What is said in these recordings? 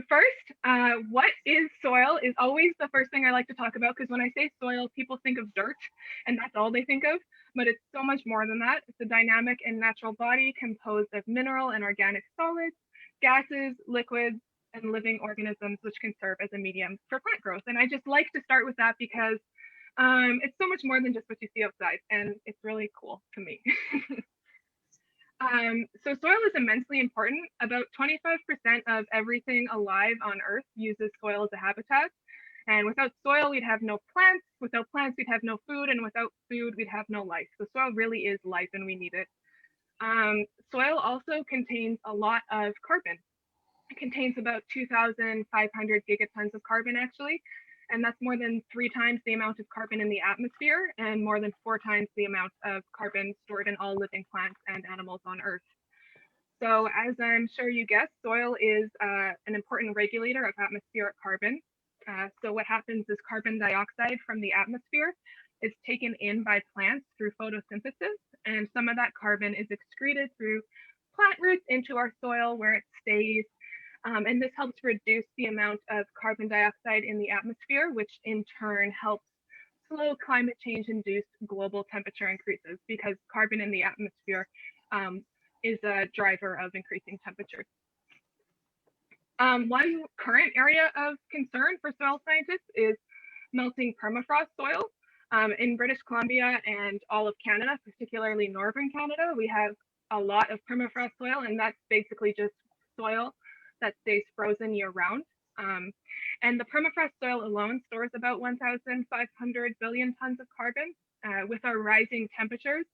First, what is soil is always the first thing I like to talk about, because when I say soil, people think of dirt, and that's all they think of, but it's so much more than that. It's a dynamic and natural body composed of mineral and organic solids, gases, liquids, and living organisms, which can serve as a medium for plant growth. And I just like to start with that because it's so much more than just what you see outside, and it's really cool to me. So soil is immensely important. About 25% of everything alive on Earth uses soil as a habitat. And without soil, we'd have no plants. Without plants, we'd have no food. And without food, we'd have no life. So soil really is life, and we need it. Soil also contains a lot of carbon. It contains about 2,500 gigatons of carbon, actually. And that's more than 3 times the amount of carbon in the atmosphere and more than 4 times the amount of carbon stored in all living plants and animals on Earth. So as I'm sure you guessed, soil is an important regulator of atmospheric carbon. So what happens is carbon dioxide from the atmosphere is taken in by plants through photosynthesis, and some of that carbon is excreted through plant roots into our soil where it stays. And this helps reduce the amount of carbon dioxide in the atmosphere, which in turn helps slow climate change-induced global temperature increases, because carbon in the atmosphere is a driver of increasing temperatures. One current area of concern for soil scientists is melting permafrost soil. In British Columbia and all of Canada, particularly northern Canada, we have a lot of permafrost soil, and that's basically just soil that stays frozen year-round. And the permafrost soil alone stores about 1,500 billion tons of carbon. With our rising temperatures,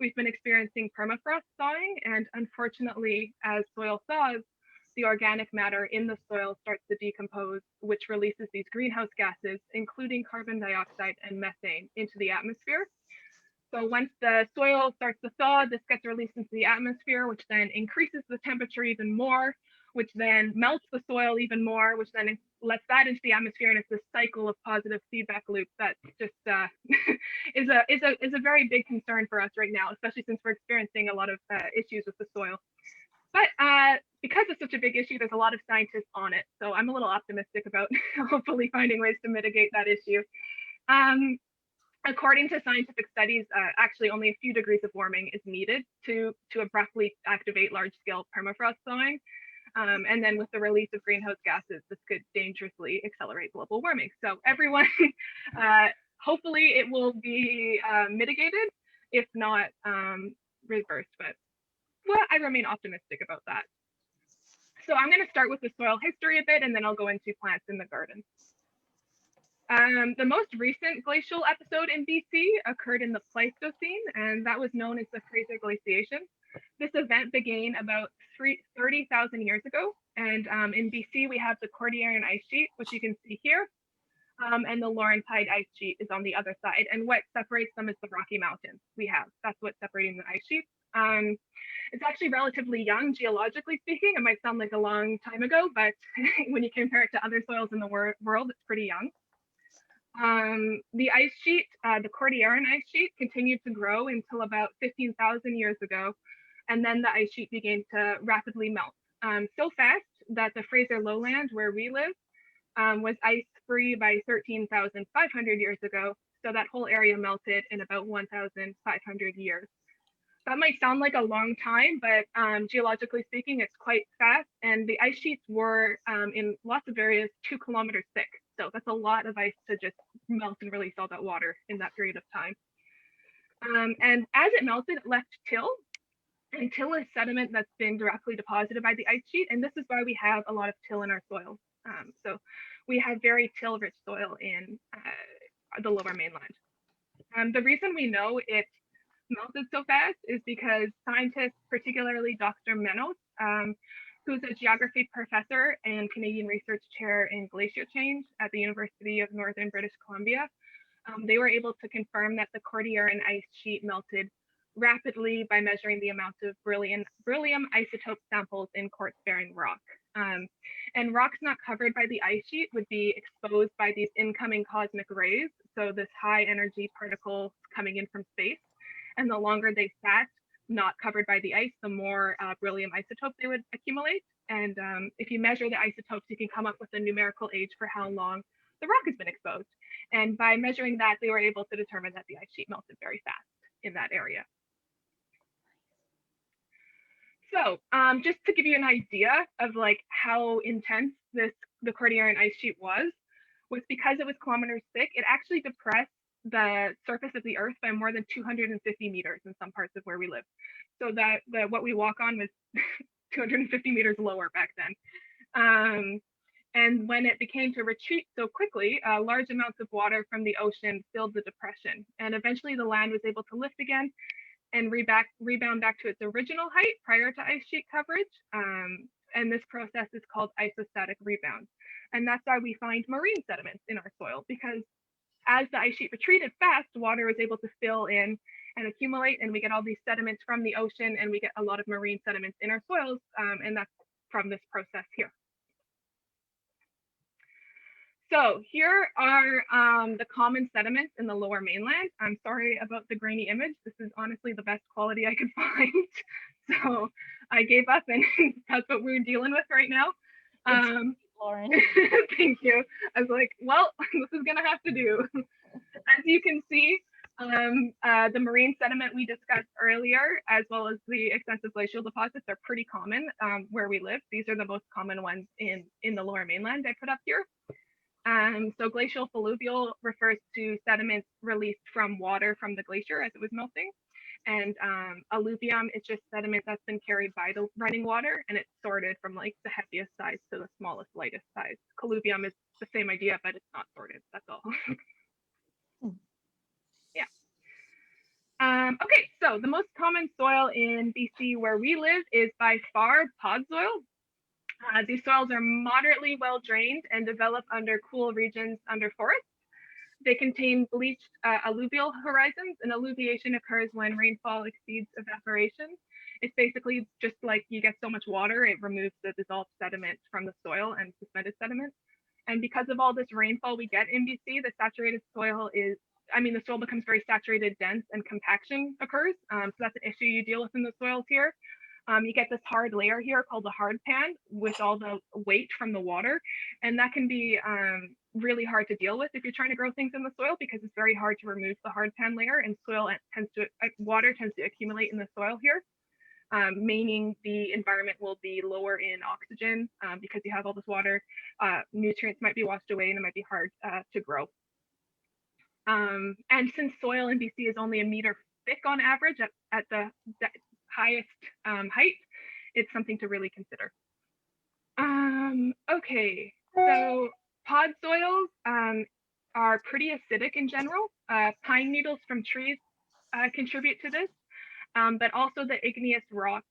we've been experiencing permafrost thawing, and unfortunately, as soil thaws, the organic matter in the soil starts to decompose, which releases these greenhouse gases, including carbon dioxide and methane, into the atmosphere. So once the soil starts to thaw, this gets released into the atmosphere, which then increases the temperature even more, which then melts the soil even more, which then lets that into the atmosphere, and it's this cycle of positive feedback loop that just is a very big concern for us right now, especially since we're experiencing a lot of issues with the soil. But because it's such a big issue, there's a lot of scientists on it, so I'm a little optimistic about hopefully finding ways to mitigate that issue. According to scientific studies, actually only a few degrees of warming is needed to abruptly activate large-scale permafrost thawing. And then with the release of greenhouse gases, this could dangerously accelerate global warming. So everyone, hopefully it will be mitigated, if not reversed, but well, I remain optimistic about that. So I'm going to start with the soil history a bit, and then I'll go into plants in the garden. The most recent glacial episode in BC occurred in the Pleistocene, and that was known as the Fraser Glaciation. This event began about 30,000 years ago, and in BC we have the Cordilleran ice sheet, which you can see here, and the Laurentide ice sheet is on the other side, and what separates them is the Rocky Mountains we have. That's what's separating the ice sheets. It's actually relatively young, geologically speaking. It might sound like a long time ago, but when you compare it to other soils in the world, it's pretty young. The ice sheet, the Cordilleran ice sheet, continued to grow until about 15,000 years ago, and then the ice sheet began to rapidly melt. So fast that the Fraser lowland, where we live, was ice-free by 13,500 years ago, so that whole area melted in about 1,500 years. That might sound like a long time, but geologically speaking, it's quite fast, and the ice sheets were, in lots of areas, 2 kilometers thick. So that's a lot of ice to just melt and release all that water in that period of time. And as it melted, it left till, and till is sediment that's been directly deposited by the ice sheet, and this is why we have a lot of till in our soil. So we have very till-rich soil in the Lower Mainland. The reason we know it melted so fast is because scientists, particularly Dr. Menos, who's a geography professor and Canadian research chair in glacier change at the University of Northern British Columbia, they were able to confirm that the Cordilleran ice sheet melted rapidly by measuring the amount of beryllium isotope samples in quartz-bearing rock. And rocks not covered by the ice sheet would be exposed by these incoming cosmic rays, so this high energy particles coming in from space. And the longer they sat not covered by the ice, the more beryllium isotope they would accumulate. And if you measure the isotopes, you can come up with a numerical age for how long the rock has been exposed. And by measuring that, they were able to determine that the ice sheet melted very fast in that area. So just to give you an idea of like how intense the Cordilleran ice sheet was because it was kilometers thick, it actually depressed the surface of the earth by more than 250 meters in some parts of where we live. So that what we walk on was 250 meters lower back then. And when it began to retreat so quickly, large amounts of water from the ocean filled the depression. And eventually the land was able to lift again and rebound back to its original height prior to ice sheet coverage. And this process is called isostatic rebound. And that's why we find marine sediments in our soil, because as the ice sheet retreated fast, water was able to fill in and accumulate, and we get all these sediments from the ocean, and we get a lot of marine sediments in our soils, and that's from this process here. So here are the common sediments in the Lower Mainland. I'm sorry about the grainy image. This is honestly the best quality I could find. So I gave up, and that's what we're dealing with right now. Lauren. Thank you. I was like, well, this is gonna have to do. As you can see, the marine sediment we discussed earlier, as well as the extensive glacial deposits, are pretty common where we live. These are the most common ones in the Lower Mainland I put up here. So glacial fluvial refers to sediments released from water from the glacier as it was melting. And alluvium is just sediment that's been carried by the running water, and it's sorted from like the heaviest size to the smallest, lightest size. Colluvium is the same idea, but it's not sorted. That's all. Yeah. Okay, so the most common soil in BC where we live is by far pod soil. These soils are moderately well drained and develop under cool regions under forests. They contain bleached alluvial horizons, and alluviation occurs when rainfall exceeds evaporation. It's basically just like you get so much water, it removes the dissolved sediment from the soil and suspended sediment. And because of all this rainfall we get in BC, the saturated soil the soil becomes very saturated, dense, and compaction occurs. So that's an issue you deal with in the soils here. You get this hard layer here called the hard pan with all the weight from the water. And that can be really hard to deal with if you're trying to grow things in the soil, because it's very hard to remove the hard pan layer, and water tends to accumulate in the soil here, meaning the environment will be lower in oxygen because you have all this water. Nutrients might be washed away, and it might be hard to grow. And since soil in BC is only 1 meter thick on average at the highest height, it's something to really consider. Okay, so pod soils are pretty acidic in general. Pine needles from trees contribute to this, but also the igneous rock.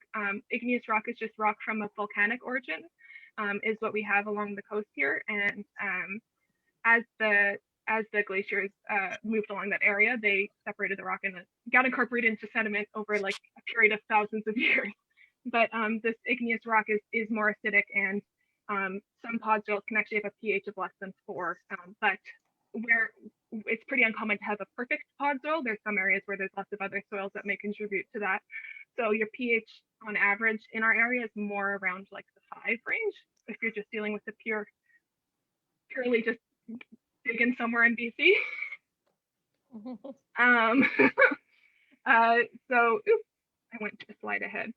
Igneous rock is just rock from a volcanic origin, is what we have along the coast here. And as the glaciers moved along that area, they separated the rock and it got incorporated into sediment over like a period of thousands of years. But this igneous rock is more acidic, and some pod soils can actually have a pH of less than 4. But where it's pretty uncommon to have a perfect pod soil, there's some areas where there's lots of other soils that may contribute to that. So your pH on average in our area is more around like the 5 range if you're just dealing with the purely just digging somewhere in BC. So I went to a slide ahead.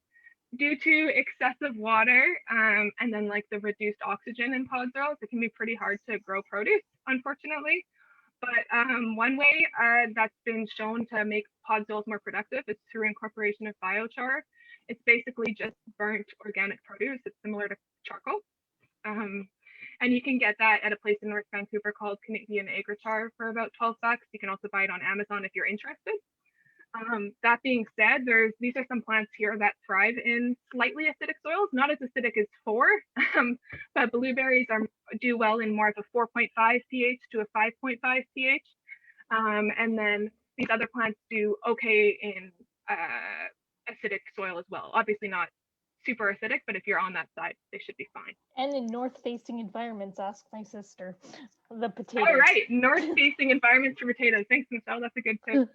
Due to excessive water and then like the reduced oxygen in pod soils, it can be pretty hard to grow produce, unfortunately. But one way that's been shown to make pod soils more productive is through incorporation of biochar. It's basically just burnt organic produce. It's similar to charcoal. And you can get that at a place in North Vancouver called Canadian Agrologist for about $12. You can also buy it on Amazon if you're interested. That being said, these are some plants here that thrive in slightly acidic soils, not as acidic as 4, but blueberries do well in more of a 4.5 pH to a 5.5 pH. And then these other plants do okay in acidic soil as well. Obviously not super acidic, but if you're on that side, they should be fine. And in north-facing environments, ask my sister. The potatoes. All right, north-facing environments for potatoes. Thanks, Michelle. That's a good tip.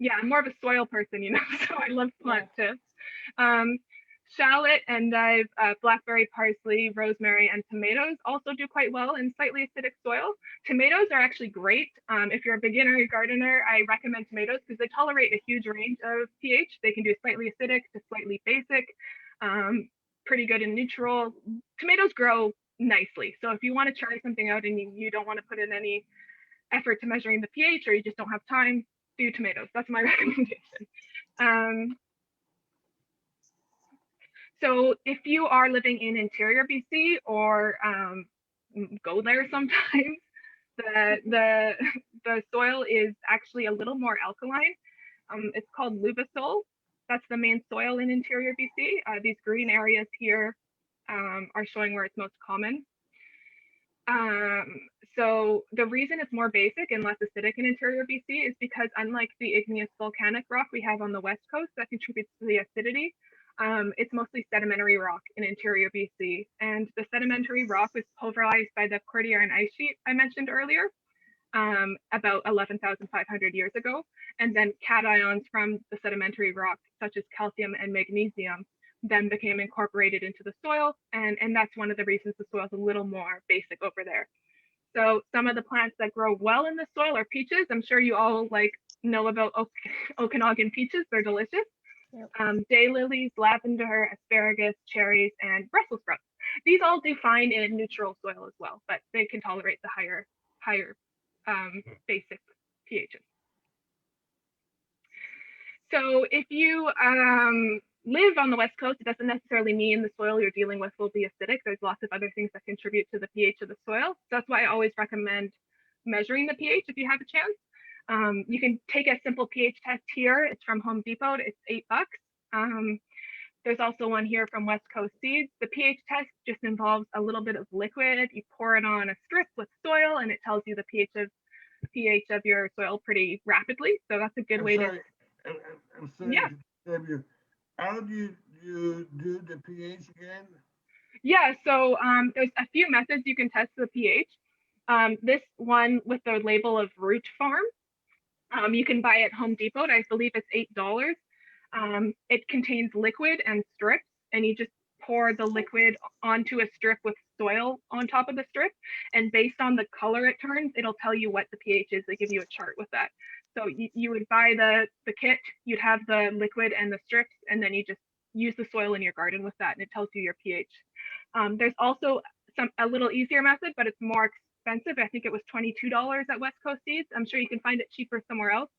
Yeah, I'm more of a soil person, so I love plant tips. Shallot, endive, blackberry, parsley, rosemary, and tomatoes also do quite well in slightly acidic soil. Tomatoes are actually great. If you're a beginner gardener, I recommend tomatoes because they tolerate a huge range of pH. They can do slightly acidic to slightly basic, pretty good in neutral. Tomatoes grow nicely. So if you want to try something out and you don't want to put in any effort to measuring the pH, or you just don't have time, do tomatoes. That's my recommendation. So if you are living in interior BC or go there sometimes, the soil is actually a little more alkaline. It's called Lubisol. That's the main soil in interior BC. These green areas here are showing where it's most common. So the reason it's more basic and less acidic in interior BC is because unlike the igneous volcanic rock we have on the west coast that contributes to the acidity, it's mostly sedimentary rock in interior BC. And the sedimentary rock was pulverized by the Cordilleran ice sheet I mentioned earlier, about 11,500 years ago. And then cations from the sedimentary rock, such as calcium and magnesium, then became incorporated into the soil. And that's one of the reasons the soil is a little more basic over there. So some of the plants that grow well in the soil are peaches. I'm sure you all know about Okanagan peaches. They're delicious. Yep. Daylilies, lavender, asparagus, cherries, and Brussels sprouts. These all do fine in neutral soil as well, but they can tolerate the higher basic pHs. So if you live on the west coast, it doesn't necessarily mean the soil you're dealing with will be acidic. There's lots of other things that contribute to the pH of the soil. So that's why I always recommend measuring the pH if you have a chance. You can take a simple pH test here. It's from Home Depot. It's $8. There's also one here from West Coast Seeds. The pH test just involves a little bit of liquid. You pour it on a strip with soil, and it tells you the pH of your soil pretty rapidly. So that's a good way to. I'm sorry to disturb you. How do you do the pH again? Yeah, so there's a few methods you can test the pH. This one with the label of Root Farm. You can buy at Home Depot. I believe it's $8. It contains liquid and strips, and you just pour the liquid onto a strip with soil on top of the strip. And based on the color it turns, it'll tell you what the pH is. They give you a chart with that. So you would buy the kit, you'd have the liquid and the strips, and then you just use the soil in your garden with that, and it tells you your pH. There's also a little easier method, but it's more expensive. I think it was $22 at West Coast Seeds. I'm sure you can find it cheaper somewhere else.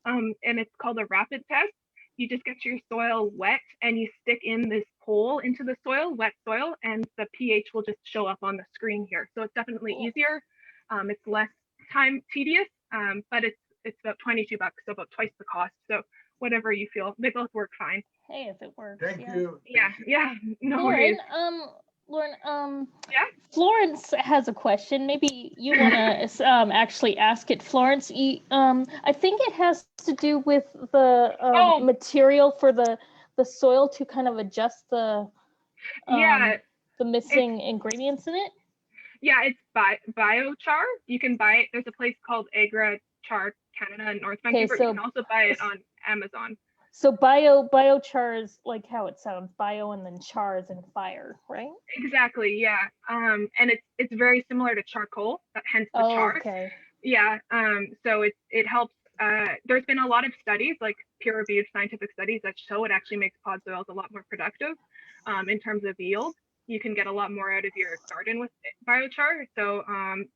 And it's called a rapid test. You just get your soil wet and you stick in this hole into the soil, wet soil, and the pH will just show up on the screen here. So it's definitely easier. It's less time tedious, but it's about $22, so about twice the cost. So whatever you feel, they both work fine. Hey, if it works. Thank you. Yeah, no Lauren, worries. Lauren, yeah? Florence has a question. Maybe you want to actually ask it, Florence. I think it has to do with the material for the soil to kind of adjust the missing ingredients in it. Yeah, it's Biochar. You can buy it. There's a place called Char Canada in North Vancouver. So, you can also buy it on Amazon. So biochar is like how it sounds, bio and then char is in fire, right? Exactly, yeah. And it's very similar to charcoal, hence the char. Okay. Yeah. So it helps. There's been a lot of studies, like peer-reviewed scientific studies, that show it actually makes pod soils a lot more productive in terms of yield. You can get a lot more out of your garden with biochar. So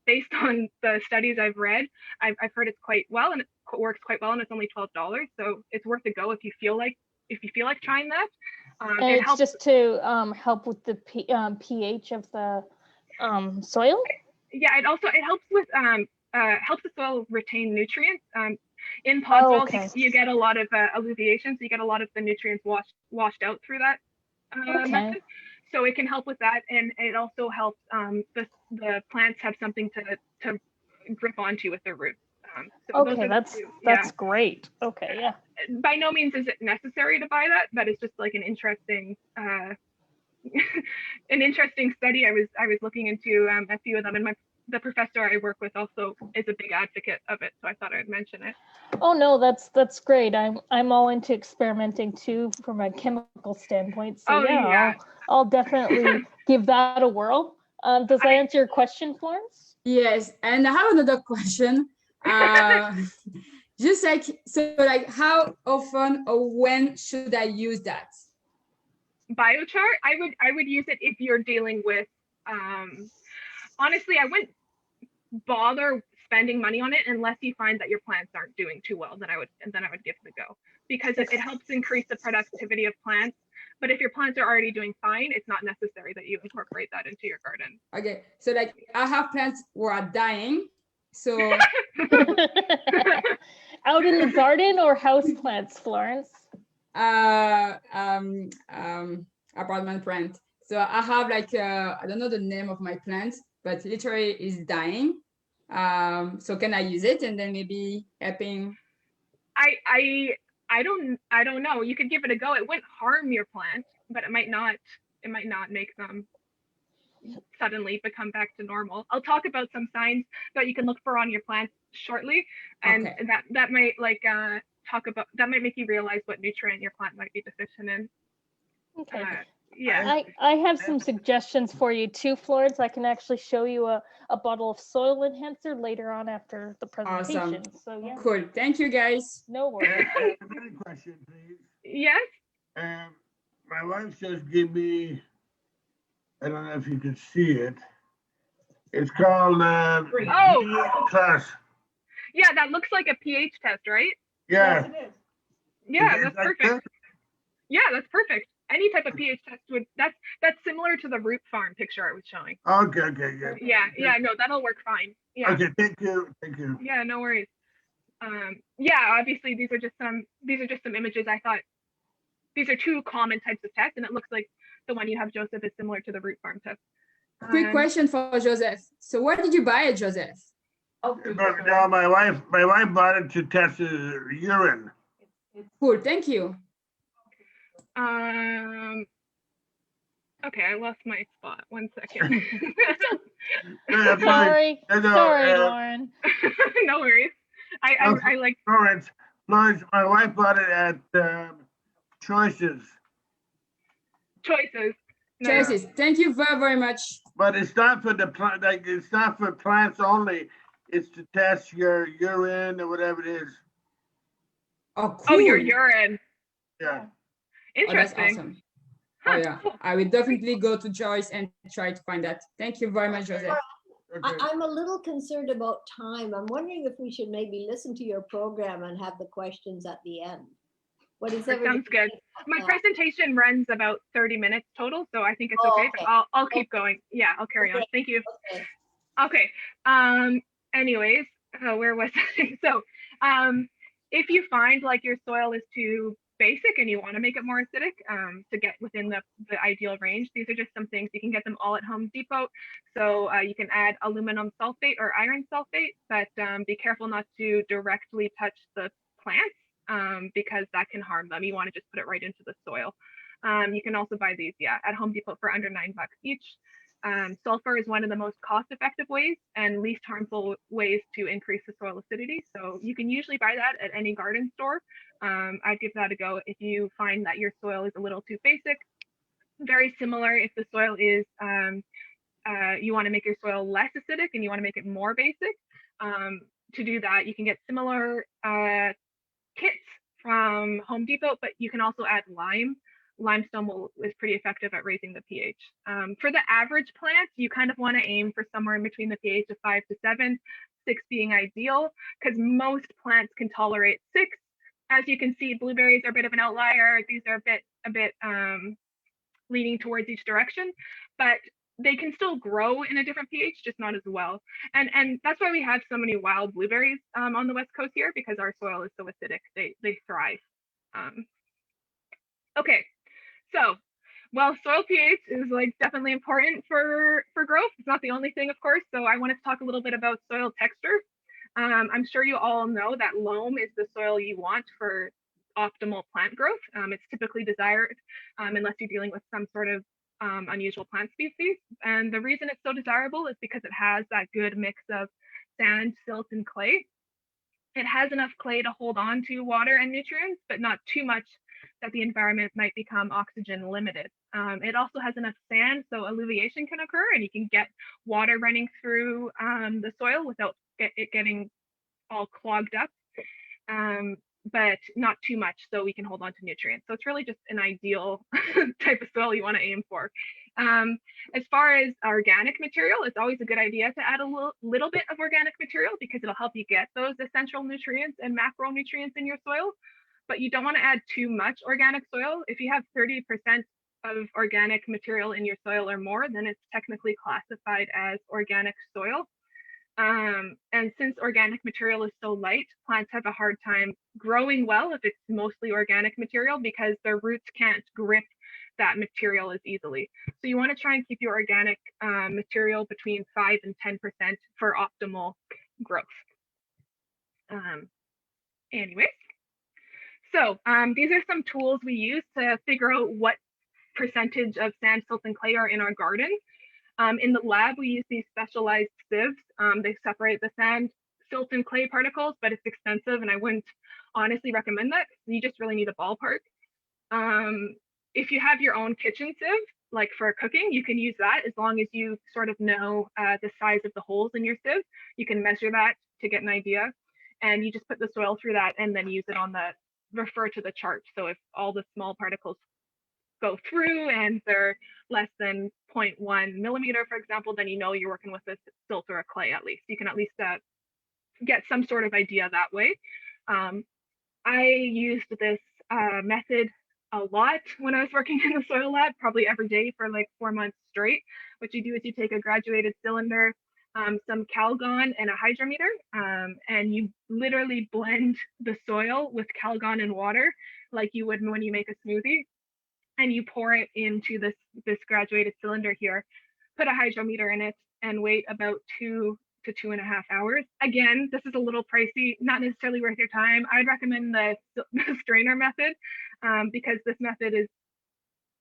based on the studies I've read, I've heard it's quite well, and it works quite well, and it's only $12. So it's worth a go if you feel like trying that. And it's helps just to help with the pH of the soil. Yeah, it helps with helps the soil retain nutrients. In pod soils, you get a lot of alluviation, so you get a lot of the nutrients washed out through that method. So it can help with that, and it also helps the plants have something to grip onto with their roots. That's great. Okay, yeah. By no means is it necessary to buy that, but it's just like an interesting study. I was looking into a few of them, and the professor I work with also is a big advocate of it, so I thought I'd mention it. Oh no, that's great. I'm all into experimenting too from a chemical standpoint. So Oh, yeah. I'll definitely give that a whirl. Does that answer your question, Florence? Yes, and I have another question. Just like, so like how often or when should I use that? Biochar, I would use it if you're dealing with, honestly, I wouldn't bother spending money on it unless you find that your plants aren't doing too well. Then I would give it a go, because it helps increase the productivity of plants. But if your plants are already doing fine, it's not necessary that you incorporate that into your garden. Okay, so like I have plants who are dying, so out in the garden or house plants, Florence? Apartment plant. So I have like I don't know the name of my plant, but literally is dying. So can I use it and then maybe helping? I don't know. You could give it a go. It wouldn't harm your plant, but it might not make them suddenly become back to normal. I'll talk about some signs that you can look for on your plants shortly, and Okay. that might that might make you realize what nutrient your plant might be deficient in. Okay. Yeah. I have some suggestions for you too, Florence. I can actually show you a bottle of soil enhancer later on after the presentation. Awesome. So yeah. Cool. Thank you, guys. No worries. I have another question, please. Yes. My wife just gave me, I don't know if you can see it. It's called class. Yeah, that looks like a pH test, right? Yeah. Yes, it is. Yeah, Is that's that perfect. good? Yeah, that's perfect. Any type of pH test would, that's similar to the root farm picture I was showing. Okay, yeah. Yeah, no, that'll work fine. Yeah. Okay, thank you. Yeah, no worries. Yeah, obviously these are just some images. I thought these are two common types of tests, and it looks like the one you have, Joseph, is similar to the root farm test. Quick question for Joseph. So where did you buy it, Joseph? Oh, But now my wife bought it to test his urine. Cool. Thank you. Okay, I lost my spot. 1 second. Sorry, No, Lauren. No worries. I like Florence, my wife bought it at Choices. choices. No, Choices. Thank you very, very much. But it's not for the plant, like it's not for plants only. It's to test your urine or whatever it is. Oh, cool. Oh, your urine. Yeah. Oh, that's Interesting. awesome. Oh yeah, I will definitely go to Joyce and try to find that. Thank you very much, Joseph. Okay. I'm a little concerned about time. I'm wondering if we should maybe listen to your program and have the questions at the end. What is That sounds good. My that? presentation runs about 30 minutes total, so I think it's Oh, okay, but okay. I'll keep going. Yeah, I'll carry on. Okay. Thank you. Okay. Okay. Anyways, where was I? So, if you find like your soil is too basic and you want to make it more acidic, to get within the ideal range, these are just some things. You can get them all at Home Depot. So you can add aluminum sulfate or iron sulfate, but be careful not to directly touch the plants, because that can harm them. You want to just put it right into the soil. You can also buy these, at Home Depot for under $9 each. Sulfur is one of the most cost-effective ways and least harmful ways to increase the soil acidity. So you can usually buy that at any garden store. I'd give that a go if you find that your soil is a little too basic. Very similar if the soil is, you want to make your soil less acidic and you want to make it more basic. To do that, you can get similar kits from Home Depot, but you can also add lime. Limestone is pretty effective at raising the pH. For the average plant, you kind of want to aim for somewhere in between the pH of 5 to 7, 6 being ideal, because most plants can tolerate 6. As you can see, blueberries are a bit of an outlier. These are a bit leaning towards each direction, but they can still grow in a different pH, just not as well. And that's why we have so many wild blueberries on the West Coast here, because our soil is so acidic. They thrive. Okay. So, well, soil pH is like definitely important for growth. It's not the only thing, of course. So I wanted to talk a little bit about soil texture. I'm sure you all know that loam is the soil you want for optimal plant growth. It's typically desired unless you're dealing with some sort of unusual plant species. And the reason it's so desirable is because it has that good mix of sand, silt, and clay. It has enough clay to hold on to water and nutrients, but not too much that the environment might become oxygen limited. It also has enough sand, so alluviation can occur, and you can get water running through the soil without it getting all clogged up, but not too much, so we can hold on to nutrients. So it's really just an ideal type of soil you want to aim for. As far as organic material, it's always a good idea to add a little bit of organic material because it'll help you get those essential nutrients and macronutrients in your soil. But you don't want to add too much organic soil. If you have 30% of organic material in your soil or more, then it's technically classified as organic soil. And since organic material is so light, plants have a hard time growing well if it's mostly organic material because their roots can't grip that material as easily. So you want to try and keep your organic material between 5 and 10% for optimal growth. Anyways, so these are some tools we use to figure out what percentage of sand, silt, and clay are in our garden. In the lab, we use these specialized sieves. They separate the sand, silt, and clay particles, but it's expensive, and I wouldn't honestly recommend that. You just really need a ballpark. If you have your own kitchen sieve, like for cooking, you can use that as long as you sort of know the size of the holes in your sieve. You can measure that to get an idea, and you just put the soil through that and then use it on the, refer to the chart. So if all the small particles go through and they're less than 0.1 millimeter, for example, then you know you're working with a silt or a clay at least. You can at least get some sort of idea that way. I used this method a lot when I was working in the soil lab, probably every day for like 4 months straight. What you do is you take a graduated cylinder, some Calgon and a hydrometer, and you literally blend the soil with Calgon and water like you would when you make a smoothie. And you pour it into this graduated cylinder here, put a hydrometer in it, and wait about 2 to 2.5 hours. Again, this is a little pricey, not necessarily worth your time. I'd recommend the strainer method because this method is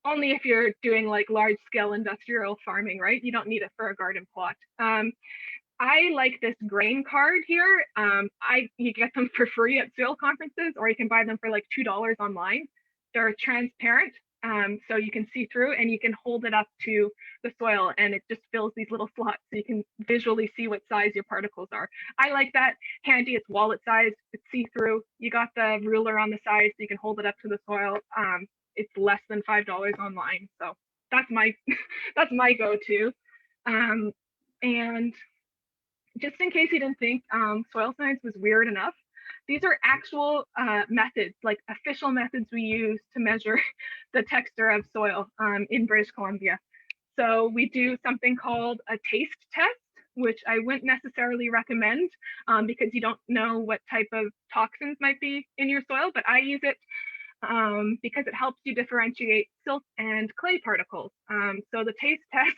only if you're doing like large scale industrial farming, right? You don't need it for a garden plot. I like this grain card here. You get them for free at soil conferences, or you can buy them for like $2 online. They're transparent. So you can see through and you can hold it up to the soil and it just fills these little slots so you can visually see what size your particles are. I like that. Handy, it's wallet size, it's see-through. You got the ruler on the side so you can hold it up to the soil. It's less than $5 online. So that's my that's my go-to. And just in case you didn't think soil science was weird enough, these are actual methods, like official methods we use to measure the texture of soil in British Columbia. So we do something called a taste test, which I wouldn't necessarily recommend because you don't know what type of toxins might be in your soil, but I use it because it helps you differentiate silt and clay particles. So the taste test,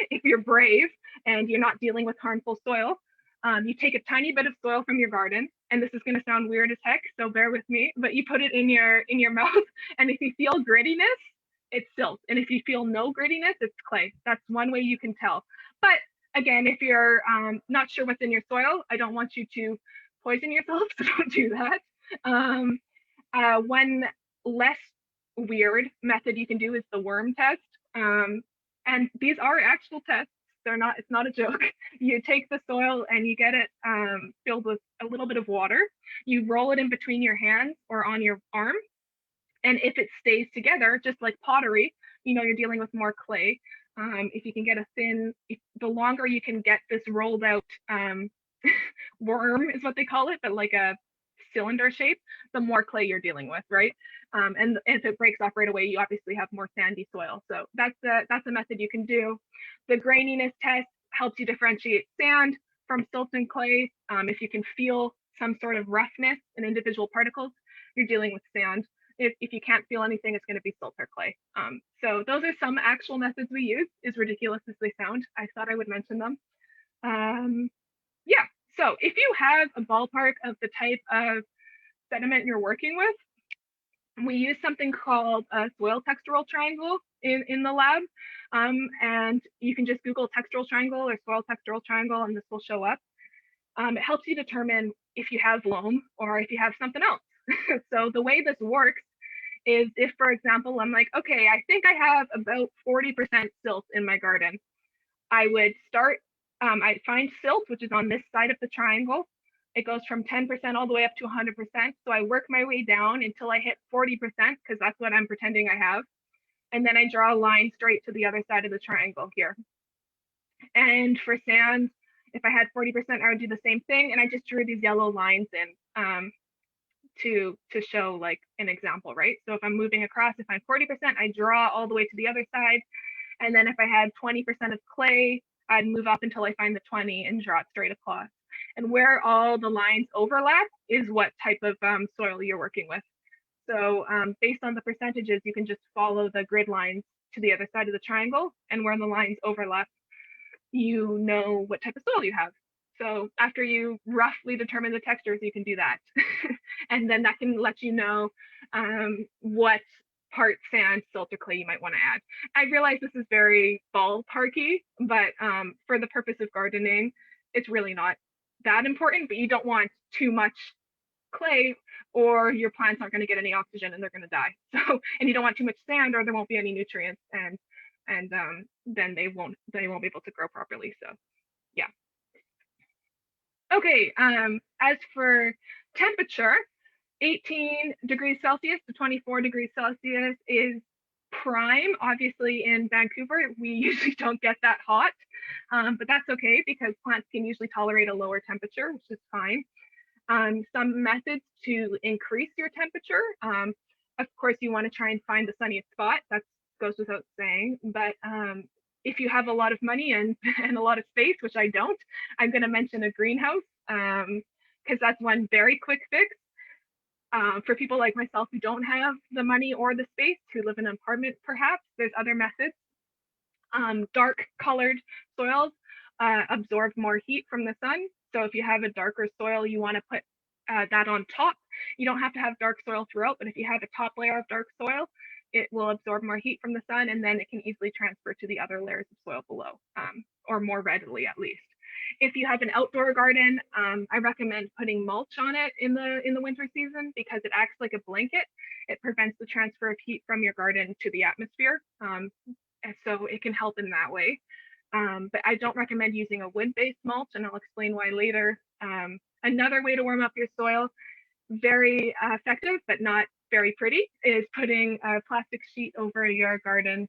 if you're brave and you're not dealing with harmful soil, you take a tiny bit of soil from your garden, and this is going to sound weird as heck, so bear with me, but you put it in your mouth, and if you feel grittiness, it's silt, and if you feel no grittiness, it's clay. That's one way you can tell. But again, if you're not sure what's in your soil, I don't want you to poison yourself, so don't do that. One less weird method you can do is the worm test, and these are actual tests. It's not a joke. You take the soil and you get it filled with a little bit of water. You roll it in between your hands or on your arm. And if it stays together, just like pottery, you know you're dealing with more clay. If you can get the longer you can get this rolled out worm is what they call it, but like a cylinder shape, the more clay you're dealing with, right? And if it breaks off right away, you obviously have more sandy soil. So that's a method you can do. The graininess test helps you differentiate sand from silt and clay. If you can feel some sort of roughness in individual particles, you're dealing with sand. If you can't feel anything, it's going to be silt or clay. So those are some actual methods we use, as ridiculous as they sound. I thought I would mention them. Yeah. So if you have a ballpark of the type of sediment you're working with, we use something called a soil textural triangle. in the lab. And you can just Google textural triangle or soil textural triangle, and this will show up. It helps you determine if you have loam or if you have something else. So the way this works is if, for example, I'm like, okay, I think I have about 40% silt in my garden. I would start, I'd find silt, which is on this side of the triangle. It goes from 10% all the way up to 100%. So I work my way down until I hit 40%, because that's what I'm pretending I have. And then I draw a line straight to the other side of the triangle here. And for sand, if I had 40%, I would do the same thing. And I just drew these yellow lines in to show like an example, right? So if I'm moving across, if I'm 40%, I draw all the way to the other side. And then if I had 20% of clay, I'd move up until I find the 20 and draw it straight across. And where all the lines overlap is what type of soil you're working with. So based on the percentages, you can just follow the grid lines to the other side of the triangle, and where the lines overlap, you know what type of soil you have. So after you roughly determine the textures, you can do that. And then that can let you know what part sand, silt, or clay you might want to add. I realize this is very ballparky, but for the purpose of gardening, it's really not that important, but you don't want too much clay or your plants aren't going to get any oxygen and they're going to die. So, and you don't want too much sand or there won't be any nutrients, and then they won't be able to grow properly. So yeah. Okay, as for temperature, 18 degrees Celsius to 24 degrees Celsius is prime. Obviously in Vancouver, we usually don't get that hot, but that's okay because plants can usually tolerate a lower temperature, which is fine. Some methods to increase your temperature. Of course, you want to try and find the sunniest spot. That goes without saying, but if you have a lot of money and a lot of space, which I don't, I'm going to mention a greenhouse because that's one very quick fix. For people like myself who don't have the money or the space, who live in an apartment perhaps, there's other methods. Dark colored soils absorb more heat from the sun. So if you have a darker soil, you want to put that on top. You don't have to have dark soil throughout, but if you have a top layer of dark soil, it will absorb more heat from the sun, and then it can easily transfer to the other layers of soil below, or more readily at least. If you have an outdoor garden, I recommend putting mulch on it in the winter season because it acts like a blanket. It prevents the transfer of heat from your garden to the atmosphere, and so it can help in that way. But I don't recommend using a wood-based mulch, and I'll explain why later. Another way to warm up your soil, very effective but not very pretty, is putting a plastic sheet over your garden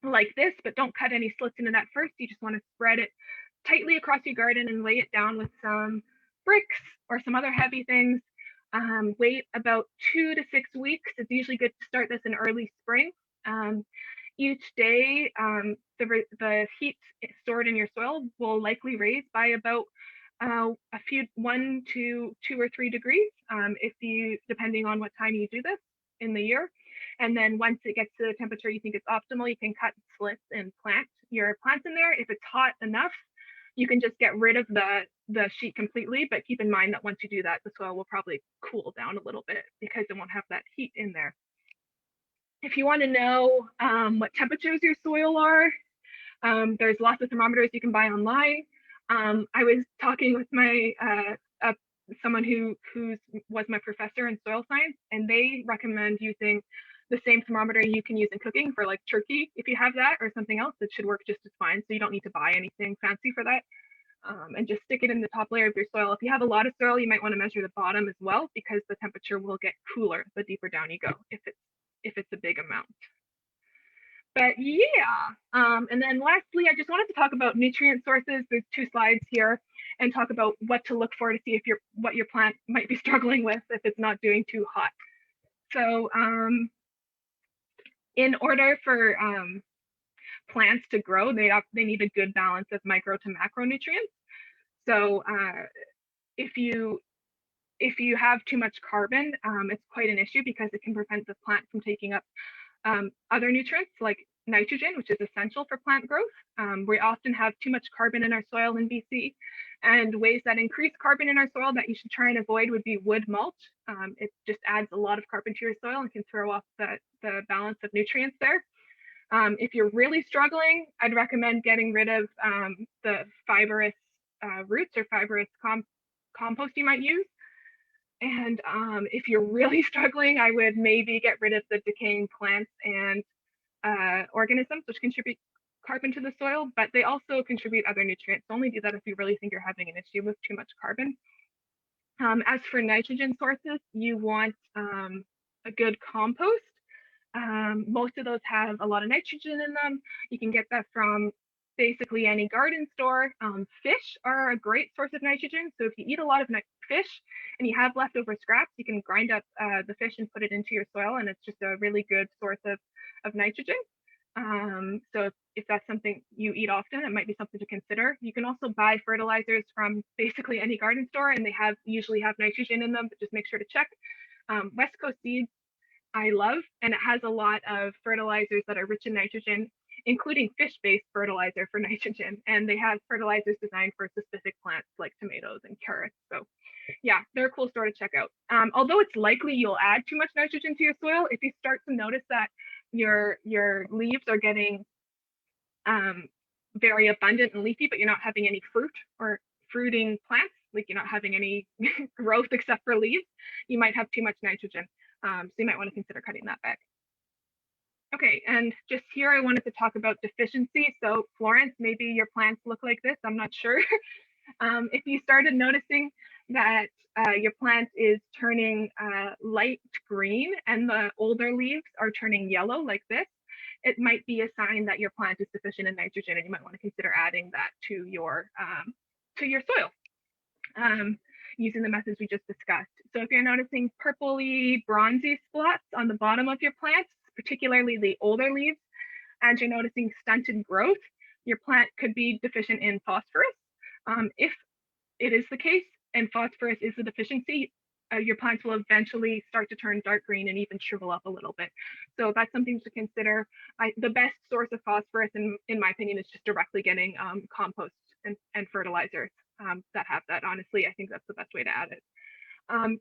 like this, but don't cut any slits into that first. You just want to spread it tightly across your garden and lay it down with some bricks or some other heavy things. Wait about 2 to 6 weeks. It's usually good to start this in early spring. Each day, the heat stored in your soil will likely raise by about 1 to 2 or 3 degrees, depending on what time you do this in the year. And then once it gets to the temperature you think is optimal, you can cut slits and plant your plants in there. If it's hot enough, you can just get rid of the sheet completely, but keep in mind that once you do that, the soil will probably cool down a little bit because it won't have that heat in there. If you want to know what temperatures your soil are, there's lots of thermometers you can buy online. I was talking with my someone who was my professor in soil science, and they recommend using the same thermometer you can use in cooking for like turkey. If you have that or something else, it should work just as fine. So you don't need to buy anything fancy for that. And just stick it in the top layer of your soil. If you have a lot of soil, you might want to measure the bottom as well, because the temperature will get cooler the deeper down you go if it's a big amount. But yeah, and then lastly, I just wanted to talk about nutrient sources. There's 2 slides here, and talk about what to look for to see if what your plant might be struggling with if it's not doing too hot. So in order for plants to grow, they need a good balance of micro to macronutrients. So if you have too much carbon, it's quite an issue because it can prevent the plant from taking up other nutrients like nitrogen, which is essential for plant growth. We often have too much carbon in our soil in BC, and ways that increase carbon in our soil that you should try and avoid would be wood mulch. It just adds a lot of carbon to your soil and can throw off the balance of nutrients there. If you're really struggling, I'd recommend getting rid of the fibrous roots or fibrous compost you might use. And if you're really struggling, I would maybe get rid of the decaying plants and organisms, which contribute carbon to the soil, but they also contribute other nutrients. So only do that if you really think you're having an issue with too much carbon. As for nitrogen sources, you want a good compost. Most of those have a lot of nitrogen in them. You can get that from basically any garden store. Fish are a great source of nitrogen. So if you eat a lot of fish and you have leftover scraps, you can grind up the fish and put it into your soil, and it's just a really good source of nitrogen. So if that's something you eat often, it might be something to consider. You can also buy fertilizers from basically any garden store, and they usually have nitrogen in them, but just make sure to check. West Coast Seeds, I love, and it has a lot of fertilizers that are rich in nitrogen, including fish-based fertilizer for nitrogen. And they have fertilizers designed for specific plants like tomatoes and carrots. So yeah, they're a cool store to check out. Although it's likely you'll add too much nitrogen to your soil, if you start to notice that your leaves are getting very abundant and leafy, but you're not having any fruit or fruiting plants, like you're not having any growth except for leaves, you might have too much nitrogen. So you might want to consider cutting that back. Okay, and just here I wanted to talk about deficiency. So Florence, maybe your plants look like this, I'm not sure. If you started noticing that your plant is turning light green and the older leaves are turning yellow like this, it might be a sign that your plant is deficient in nitrogen, and you might want to consider adding that to your soil using the methods we just discussed. So if you're noticing purpley, bronzy spots on the bottom of your plants, particularly the older leaves, and you're noticing stunted growth, your plant could be deficient in phosphorus. If it is the case and phosphorus is a deficiency, your plants will eventually start to turn dark green and even shrivel up a little bit. So that's something to consider. The best source of phosphorus, in my opinion, is just directly getting compost and fertilizers that have that. Honestly, I think that's the best way to add it.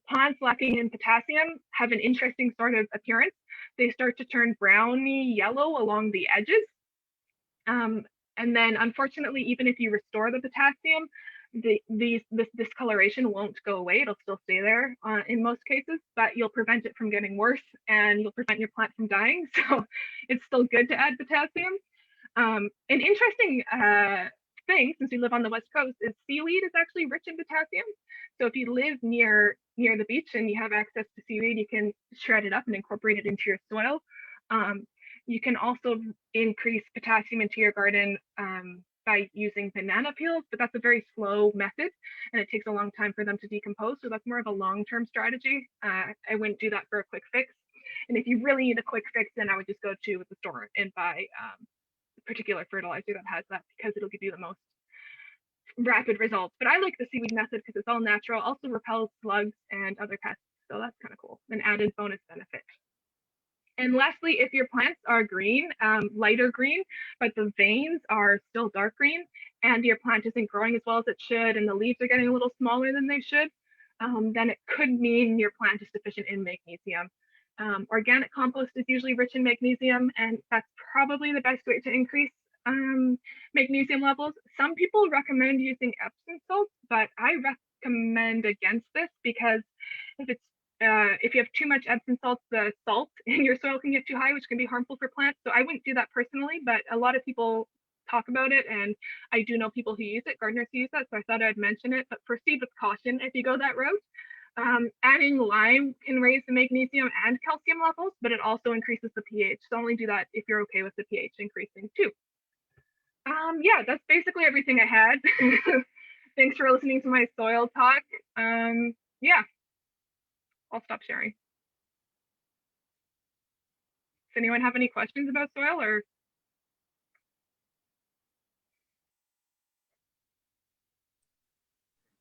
Plants lacking in potassium have an interesting sort of appearance. They start to turn browny yellow along the edges. And then unfortunately, even if you restore the potassium, this discoloration won't go away. It'll still stay there in most cases, but you'll prevent it from getting worse and you'll prevent your plant from dying. So it's still good to add potassium. An interesting thing, since we live on the West Coast, is seaweed is actually rich in potassium. So if you live near the beach and you have access to seaweed, you can shred it up and incorporate it into your soil. You can also increase potassium into your garden by using banana peels, but that's a very slow method and it takes a long time for them to decompose. So that's more of a long-term strategy. I wouldn't do that for a quick fix. And if you really need a quick fix, then I would just go to the store and buy a particular fertilizer that has that, because it'll give you the most rapid results. But I like the seaweed method because it's all natural, also repels slugs and other pests. So that's kind of cool, an added bonus benefit. And lastly, if your plants are green, lighter green, but the veins are still dark green and your plant isn't growing as well as it should and the leaves are getting a little smaller than they should, then it could mean your plant is deficient in magnesium. Organic compost is usually rich in magnesium, and that's probably the best way to increase magnesium levels. Some people recommend using Epsom salts, but I recommend against this because if you have too much Epsom salts, the salt in your soil can get too high, which can be harmful for plants. So I wouldn't do that personally, but a lot of people talk about it, and I do know people who use it, gardeners who use that, so I thought I'd mention it, but proceed with caution if you go that route. Adding lime can raise the magnesium and calcium levels, but it also increases the pH. So only do that if you're okay with the pH increasing too. Yeah, that's basically everything I had. Thanks for listening to my soil talk. Yeah, I'll stop sharing. Does anyone have any questions about soil or?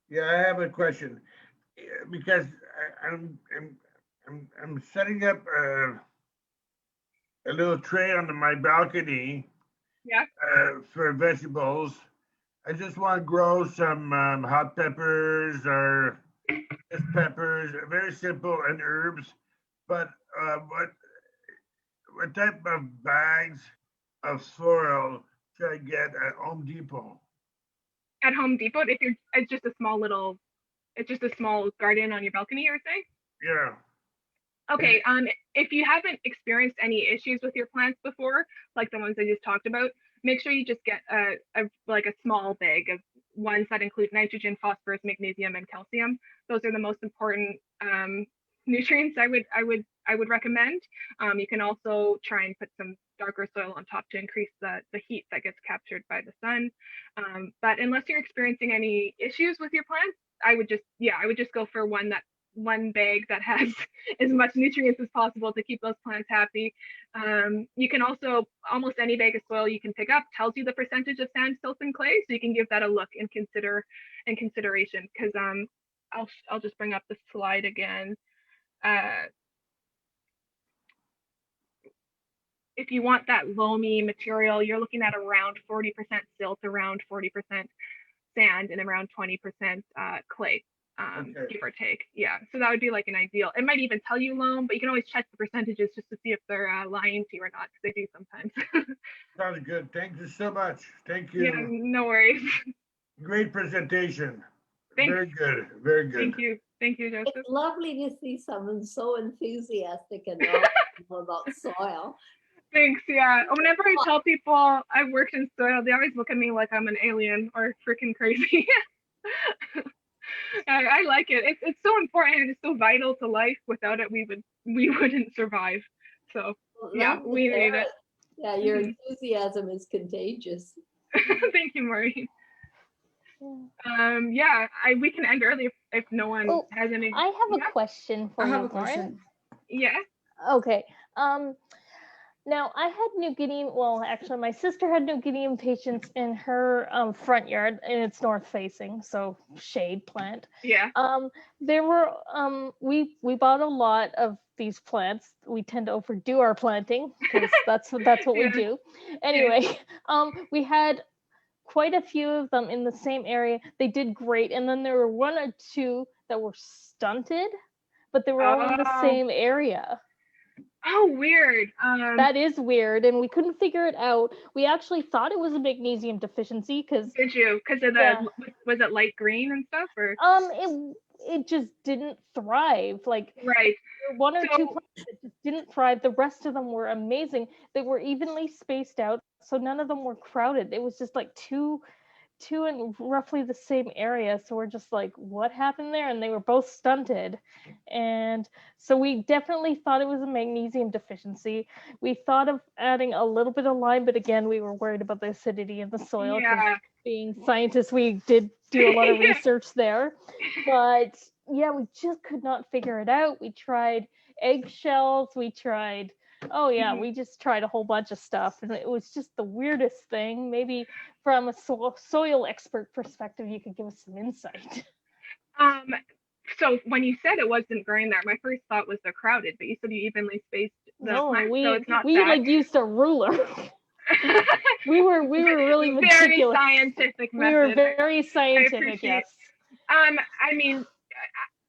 Yeah, I have a question because I'm setting up a little tray under my balcony. Yeah. For vegetables. I just want to grow some hot peppers or just peppers, very simple, and herbs. But what type of bags of soil should I get at Home Depot? At Home Depot, if you're, it's just a small garden on your balcony, you're saying? Yeah. Okay, if you haven't experienced any issues with your plants before, like the ones I just talked about, make sure you just get like a small bag of ones that include nitrogen, phosphorus, magnesium, and calcium. Those are the most important nutrients I would recommend. You can also try and put some darker soil on top to increase the heat that gets captured by the sun. But unless you're experiencing any issues with your plants, I would just go for one bag that has as much nutrients as possible to keep those plants happy. You can also, almost any bag of soil you can pick up tells you the percentage of sand, silt, and clay, so you can give that a look and consideration. Because I'll just bring up the slide again. If you want that loamy material, you're looking at around 40% silt, around 40% sand, and around 20% clay. Okay. Give or take. Yeah, so that would be like an ideal. It might even tell you loam, but you can always check the percentages just to see if they're lying to you or not, because they do sometimes. Sounds good. Thank you so much. Thank you. Yeah, no worries. Great presentation. Thanks. Very good. Very good. Thank you, Joseph. It's lovely to see someone so enthusiastic and knowledgeable about soil. Thanks. Yeah, whenever I tell people I've worked in soil, they always look at me like I'm an alien or freaking crazy. I like it. It's so important and it's so vital to life. Without it, we wouldn't survive. So Well, yeah, that's we need it. Yeah, your enthusiasm is contagious. Thank you, Maureen. Yeah, we can end early if no one has any. I have a question for I you, have a Lauren. question. Yeah. Okay. Now I had New Guinea. Well, actually, my sister had New Guinea patients in her front yard, and it's north facing, so shade plant. Yeah. There were we bought a lot of these plants. We tend to overdo our planting because that's what we do. Anyway, we had quite a few of them in the same area. They did great, and then there were one or two that were stunted, but they were all in the same area. Oh, weird. That is weird, and we couldn't figure it out. We actually thought it was a magnesium deficiency because. Did you? Because of the was it light green and stuff, or? It just didn't thrive. Like right. One or two plants that just didn't thrive. The rest of them were amazing. They were evenly spaced out, so none of them were crowded. It was just like two in roughly the same area. So we're just like, what happened there? And they were both stunted. And so we definitely thought it was a magnesium deficiency. We thought of adding a little bit of lime, but again, we were worried about the acidity in the soil. Yeah. Being scientists, we did do a lot of research there. But yeah, we just could not figure it out. We tried eggshells. We tried we just tried a whole bunch of stuff, and it was just the weirdest thing. Maybe from a soil expert perspective, you could give us some insight. So when you said it wasn't growing there, my first thought was they're crowded, but you said you evenly spaced the plants, so it's not that. Like used a ruler. we were really meticulous. Very scientific method. We were very scientific, yes. I mean,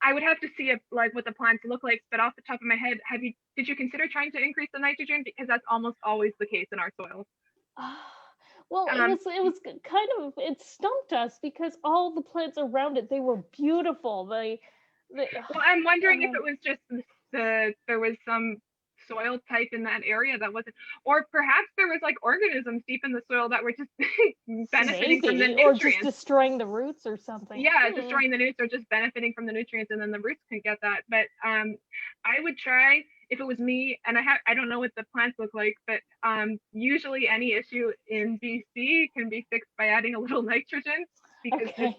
I would have to see like what the plants look like, but off the top of my head, did you consider trying to increase the nitrogen? Because that's almost always the case in our soils. Well, it was kind of, it stumped us because all the plants around it, they were beautiful. Well, I'm wondering if it was just there was some soil type in that area that wasn't, or perhaps there was like organisms deep in the soil that were just benefiting from the nutrients. Or just destroying the roots or something. Yeah, destroying the roots or just benefiting from the nutrients, and then the roots can get that. But I would try, if it was me, and I don't know what the plants look like, but usually any issue in BC can be fixed by adding a little nitrogen. Because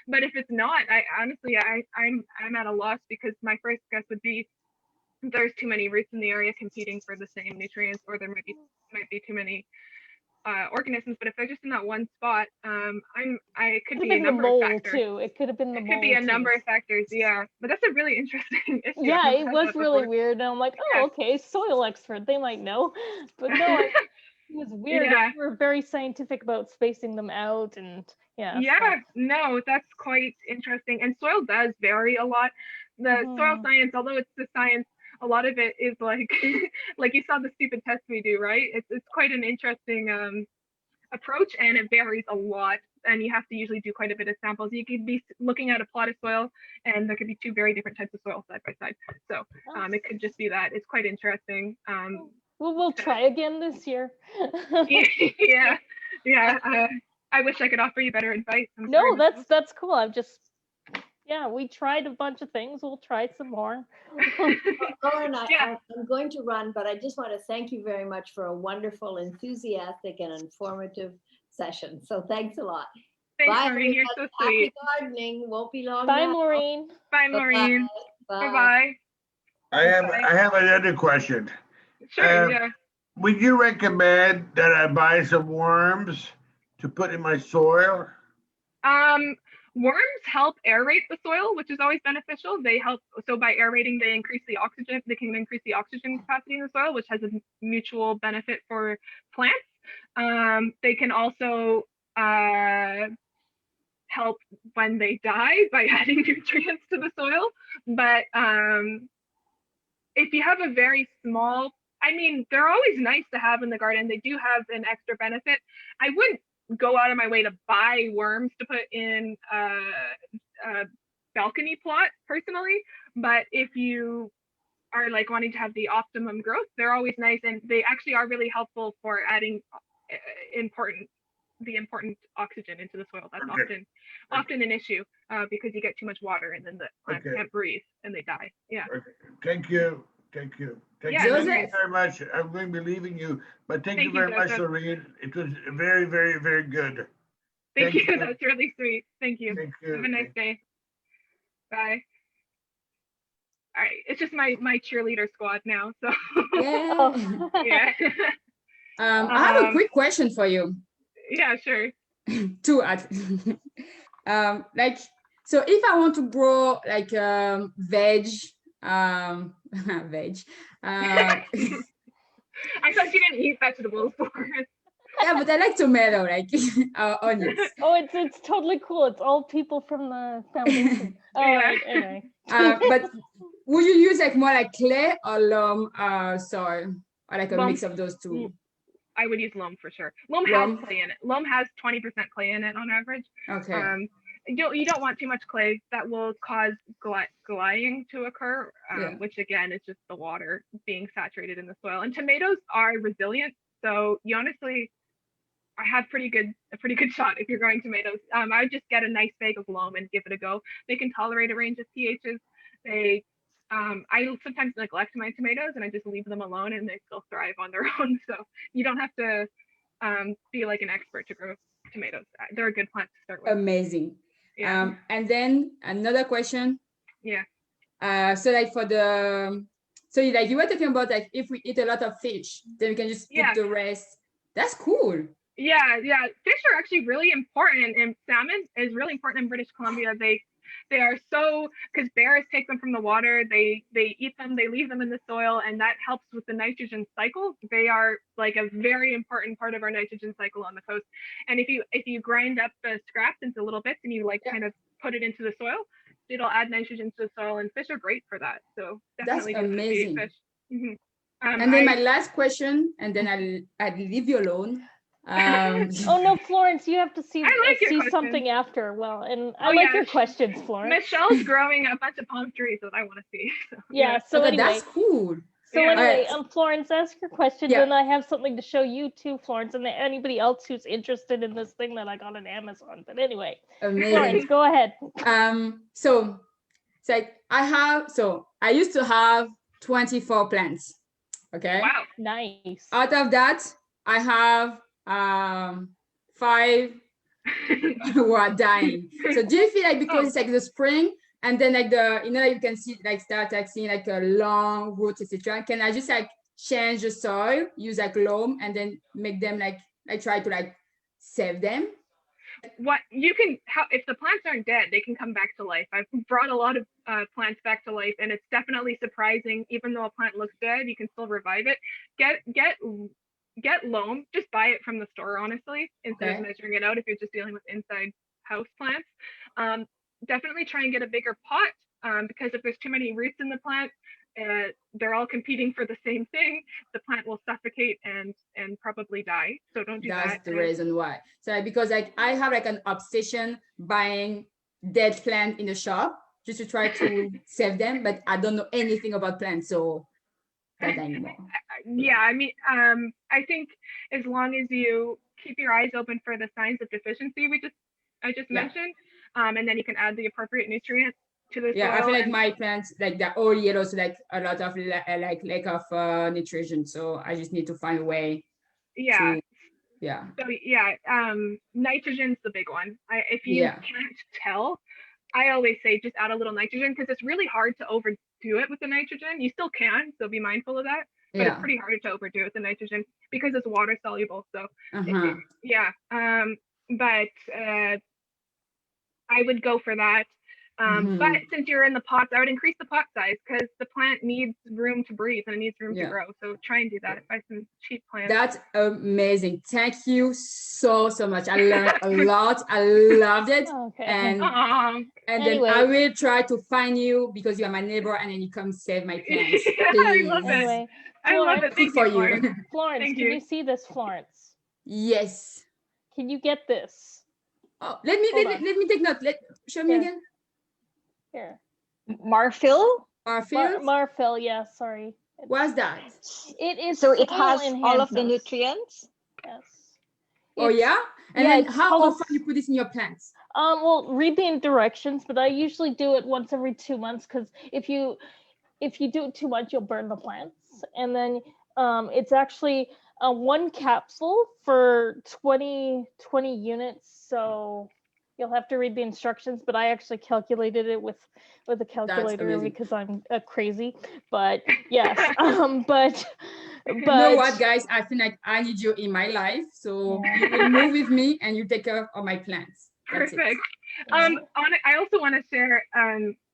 but if it's not, I'm at a loss, because my first guess would be there's too many roots in the area competing for the same nutrients, or there might be too many organisms. But if they're just in that one spot, it could be a number of factors too. It could have been the mold. It could be a number of factors, yeah. But that's a really interesting issue. Yeah, it was really weird, and I'm like, okay, soil expert, they might know. But no, it was weird. Yeah. We were very scientific about spacing them out, and no, that's quite interesting. And soil does vary a lot. The soil science, although it's the science a lot of it is like like you saw the stupid test we do, right? It's quite an interesting approach, and it varies a lot, and you have to usually do quite a bit of samples. You could be looking at a plot of soil and there could be two very different types of soil side by side, so it could just be that. It's quite interesting. We'll try again this year. yeah. I wish I could offer you better advice. No, that's cool. We tried a bunch of things. We'll try some more. Lauren, I'm going to run, but I just want to thank you very much for a wonderful, enthusiastic, and informative session. So thanks a lot. Thanks, Bye, Maureen. You're so sweet. Happy gardening. Won't be long Bye, now. Maureen. Bye, Maureen. Bye. I have another question. Sure, yeah. Would you recommend that I buy some worms to put in my soil? Worms help aerate the soil, which is always beneficial. They help, so by aerating, they increase the oxygen. They can increase the oxygen capacity in the soil, which has a mutual benefit for plants. They can also help when they die by adding nutrients to the soil. But if you have a very small, they're always nice to have in the garden. They do have an extra benefit. I wouldn't go out of my way to buy worms to put in a balcony plot personally, but if you are like wanting to have the optimum growth, they're always nice, and they actually are really helpful for adding the important oxygen into the soil. That's often an issue because you get too much water and then the plants can't breathe and they die. Yeah. Okay. Thank you very much. I'm going to be leaving you, but thank you very much, Lorraine. It was very, very, very good. Thank you. That's really sweet. Thank you. Thank you. Have a nice day. Bye. All right. It's just my cheerleader squad now. So yeah. I have a quick question for you. Yeah, sure. Two so if I want to grow like veg. I thought you didn't eat vegetables. Yeah, but I like tomato, like onions. Oh, it's totally cool. It's all people from the foundation. Right, anyway. But would you use like more like clay or loam soil, or like a mix of those two? I would use loam for sure. Loam has clay in it. Loam has 20% clay in it on average. Okay. You don't want too much clay. That will cause glying to occur, which again is just the water being saturated in the soil. And tomatoes are resilient, so you honestly, I have a pretty good shot if you're growing tomatoes. I would just get a nice bag of loam and give it a go. They can tolerate a range of pHs. I sometimes neglect my tomatoes and I just leave them alone and they still thrive on their own. So you don't have to be like an expert to grow tomatoes. They're a good plant to start with. Amazing. Yeah. And then another question. Yeah. So like you were talking about like if we eat a lot of fish, then we can just put the rest. That's cool. Yeah. Fish are actually really important, and salmon is really important in British Columbia. They are so, because bears take them from the water, they eat them, they leave them in the soil, and that helps with the nitrogen cycle. They are like a very important part of our nitrogen cycle on the coast. And if you grind up the scraps into little bits and you kind of put it into the soil, it'll add nitrogen to the soil, and fish are great for that. So definitely that's amazing. Fish. Mm-hmm. And then my last question, and then I'll leave you alone. Oh no, Florence, you have to see questions. something after. Well, and I like your questions, Florence. Michelle's growing a bunch of palm trees that I want to see. So. So anyway, that's cool. So anyway, Florence, ask your questions, and I have something to show you too, Florence, and anybody else who's interested in this thing that I got on Amazon. But anyway, Florence, go ahead. So it's like I used to have 24 plants. Okay. Wow. Nice. Out of that, I have 5 who are dying. So do you feel like because it's like the spring and then like you can see like start like seeing like a long root, etc. Can I just like change the soil, use like loam, and then make them like try to like save them? What you can, if the plants aren't dead, they can come back to life. I've brought a lot of plants back to life, and it's definitely surprising. Even though a plant looks dead, you can still revive it. Get loam, just buy it from the store, honestly, instead of measuring it out if you're just dealing with inside house plants. Definitely try and get a bigger pot because if there's too many roots in the plant, they're all competing for the same thing, the plant will suffocate and probably die. So don't do that. That's the reason why. So because like I have like an obsession buying dead plant in the shop just to try to save them, but I don't know anything about plants, so not anymore. Yeah, I mean, I think as long as you keep your eyes open for the signs of deficiency I just mentioned, and then you can add the appropriate nutrients to the soil. I feel like my plants, like they're all yellow, so like a lot of like lack of nutrition. So I just need to find a way. Yeah. Yeah. So nitrogen's the big one. If you can't tell, I always say just add a little nitrogen, because it's really hard to overdo it with the nitrogen. You still can, so be mindful of that. But it's pretty hard to overdo it with the nitrogen because it's water soluble. So but I would go for that. But since you're in the pots, I would increase the pot size, because the plant needs room to breathe and it needs room to grow. So try and do that. Buy some cheap plants. That's amazing. Thank you so much. I learned a lot. I loved it. Okay. And Anyway. then I will try to find you because you're my neighbor, and then you come save my plants. I love it. Anyway, I love it. Thank for you, you. Florence. Florence, Thank can you. you see this, Florence? Yes. Can you get this? Oh, let me take note. Show me again. Here. Marfil? Marfil, yeah, sorry. What's that? It is So it soil has all of the enhancers. nutrients? Yes. Oh yeah? And then it's how called often you put this in your plants? Well, read the directions, but I usually do it once every 2 months, because if you do it too much, you'll burn the plants. And then it's actually one capsule for 20 units. So you'll have to read the instructions, but I actually calculated it with a calculator because I'm crazy. But yes, but you know what, guys? I feel like I need you in my life, so you will move with me and you take care of my plants. That's Perfect. it. I also want to share.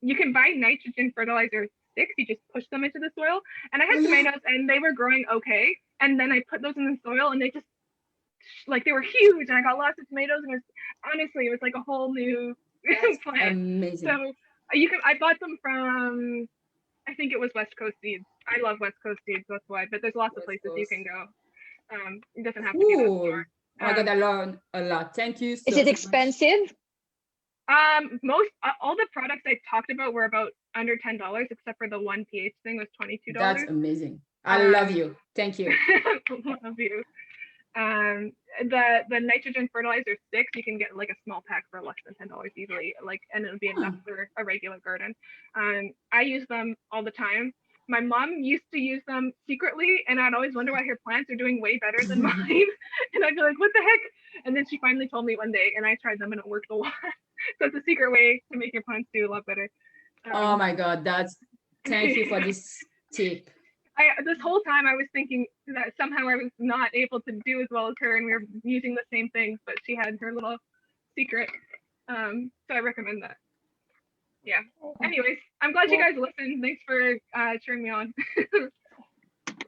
You can buy nitrogen fertilizer sticks. You just push them into the soil. And I had tomatoes, and they were growing okay. And then I put those in the soil, and they just they were huge, and I got lots of tomatoes, and it was like a whole new plant. Amazing. So I bought them from, I think it was West Coast Seeds. I love West Coast Seeds, that's why. But there's lots of places you can go. It doesn't have to be that store. Oh my God, I learned a lot. Thank you. Is it expensive? All the products I talked about were about under $10, except for the one pH thing was $22. That's amazing. I love you. Thank you. Love you. The nitrogen fertilizer sticks, you can get like a small pack for less than $10 easily, and it'll be enough for a regular garden. I use them all the time. My mom used to use them secretly, and I'd always wonder why her plants are doing way better than mine. And I'd be like, what the heck? And then she finally told me one day, and I tried them, and it worked a lot. So it's a secret way to make your plants do a lot better. Oh my God, thank you for this tip. This whole time I was thinking that somehow I was not able to do as well as her, and we were using the same things, but she had her little secret. So I recommend that. Yeah. Anyways, I'm glad you guys listened. Thanks for cheering me on.